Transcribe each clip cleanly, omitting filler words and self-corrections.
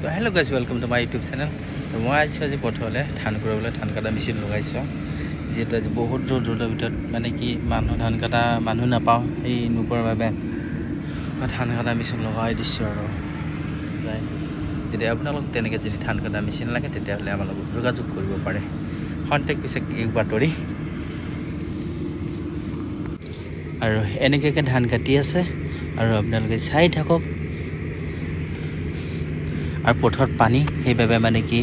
তো hello' guys welcome to my YouTube channel. তো মই আহিছোঁ আজি পথাৰলৈ ধান কৰিবলৈ ধান কটা মেচিন লগাইছোঁ। যিহেতু আজি বহুত ৰ'দৰ ভিতৰত মানে কি ধান কটা মানুহ নাপাওঁ, সেই নোপোৱাৰ বাবে মই ধান কটা মেচিন লগাই দিছোঁ। আৰু যদি আপোনালোক তেনেকৈ যদি ধান কটা মেচিন লাগে তেতিয়াহ'লে আমাৰ লগত যোগাযোগ কৰিব পাৰে। কণ্টেক্ট পিছে এক বাতৰি। আৰু এনেকুৱাকৈ ধান কাটি আছে আৰু আপোনালোকে চাই থাকক। আৰু পথাৰত পানী, সেইবাবে মানে কি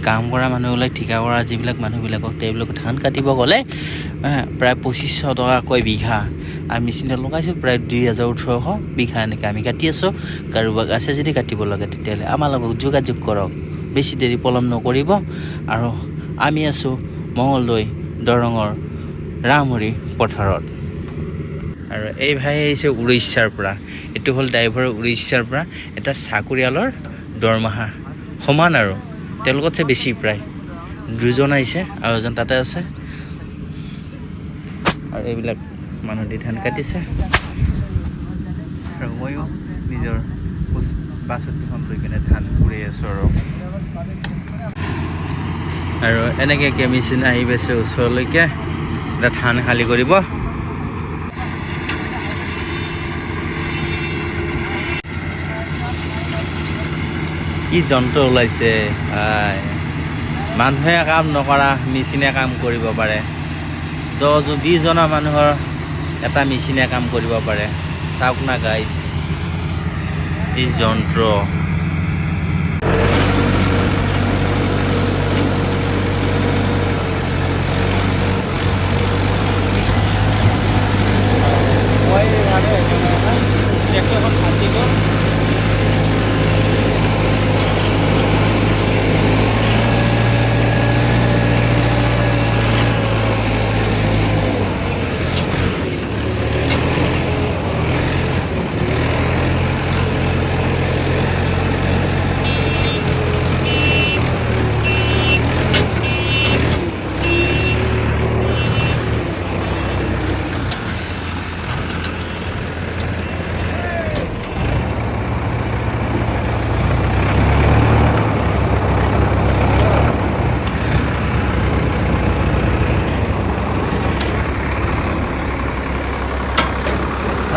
কাম কৰা মানুহবিলাক ঠিকা কৰা যিবিলাক মানুহবিলাকক তেওঁলোকে ধান কাটিব গ'লে প্ৰায় 2500 টকাকৈ বিঘা। আৰু মেচিনত লগাইছোঁ প্ৰায় 2018 বিঘা এনেকৈ আমি কাটি আছোঁ। কাৰোবাক আছে যদি কাটিব লাগে তেতিয়াহ'লে আমাৰ লগত যোগাযোগ কৰক, বেছি দেৰি পলম নকৰিব। আৰু আমি আছোঁ মঙলদৈ দৰঙৰ ৰামহৰি পথাৰত। আৰু এই ভাই আহিছে উৰিষ্যাৰ পৰা। এইটো হ'ল ড্ৰাইভাৰ উৰিষ্যাৰ পৰা। এটা চাকৰিয়ালৰ দৰমহা সমান আৰু তেওঁলোকতছে বেছি, প্ৰায় 2জন আহিছে আৰু এজন তাতে আছে। আৰু এইবিলাক মানুহ দি ধান কাটিছে আৰু ময়ো নিজৰ বাছতখন লৈ কিনে ধান ঘূৰি আছোঁ। আৰু এনেকৈ মেচিন আহি পাইছে ওচৰলৈকে। এটা ধান খালী কৰিব। কি যন্ত্ৰ ওলাইছে, মানুহে কাম নকৰা মেচিনে কাম কৰিব পাৰে। 10-20জনৰ মানুহৰ এটা মেচিনে কাম কৰিব পাৰে। চাওক না গাইজ, এই যন্ত্ৰ।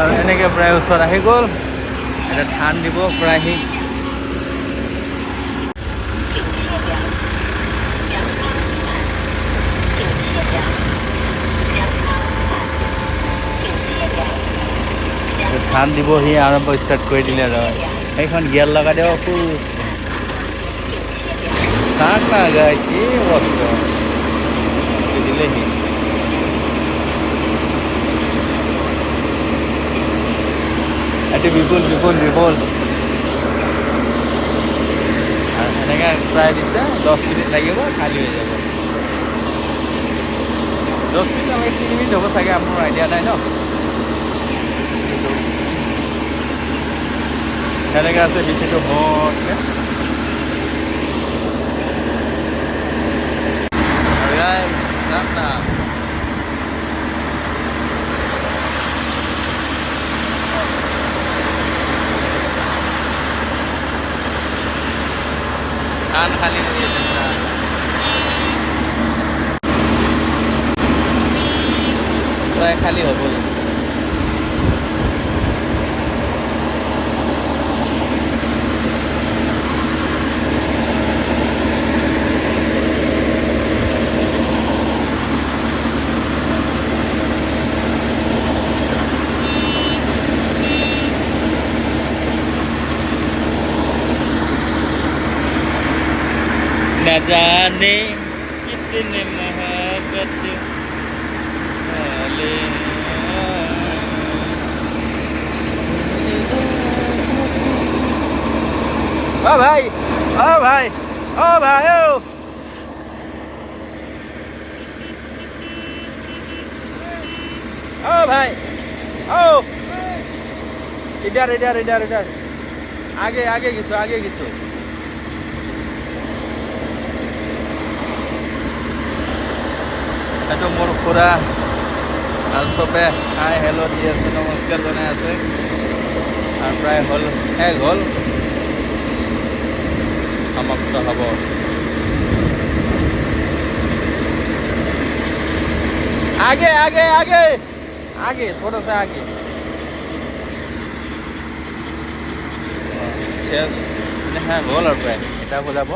আৰু এনেকৈ প্ৰায় ওচৰত আহি গ'ল। এটা ধান দিব প্ৰায় ধান দিব। সি আৰম্ভ ষ্টাৰ্ট কৰি দিলে আৰু সেইখন গিয়াৰ লগাই দিব খোজ চাক না গাই কি বস্তু দিলেহি। এইটো বিপুল আৰু এনেকৈ প্ৰায় দিছে। 10 মিনিট লাগিব, খালী হৈ যাব। 10 মিনিট নালাগে, 3 মিনিট হ'ব চাগে, আপোনাৰ আইডিয়া নাই ন। এনেকৈ আছে বেছিটো হওঁতে ধান খালী হৈ আছে। প্ৰায় খালী হ'ব। न जाने कितने मोहब्बत वाले। ओ भाई, ओ भाई, ओ भाई, ओ भाई, ओ इधर आगे किसो এইটো মোৰ খুৰা। আৰু চবে হাই হেল্ল' দি আছে, নমস্কাৰ জনাই আছে। আৰু প্ৰায় শেষ হ'ল। তো হ'ব आगे आगे आगे आगे थोड़ा सा आगे शेष হ্যাঁ গ'ল আৰু প্ৰায় এটা বজাব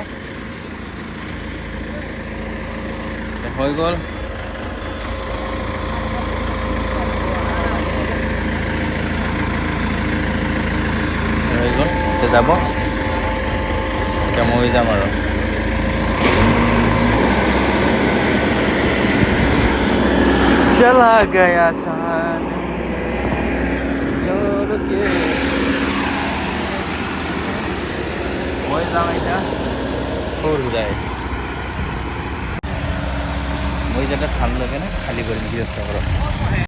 হৈ গ'ল হৈ গ'ল এতিয়া যাব এতিয়া মই যাম আৰু चला गया सान छोड़ के মই যাম এতিয়া সৰু যায় মই যাতে ভাল লাগে না খালী কৰিম কি চেষ্টা কৰক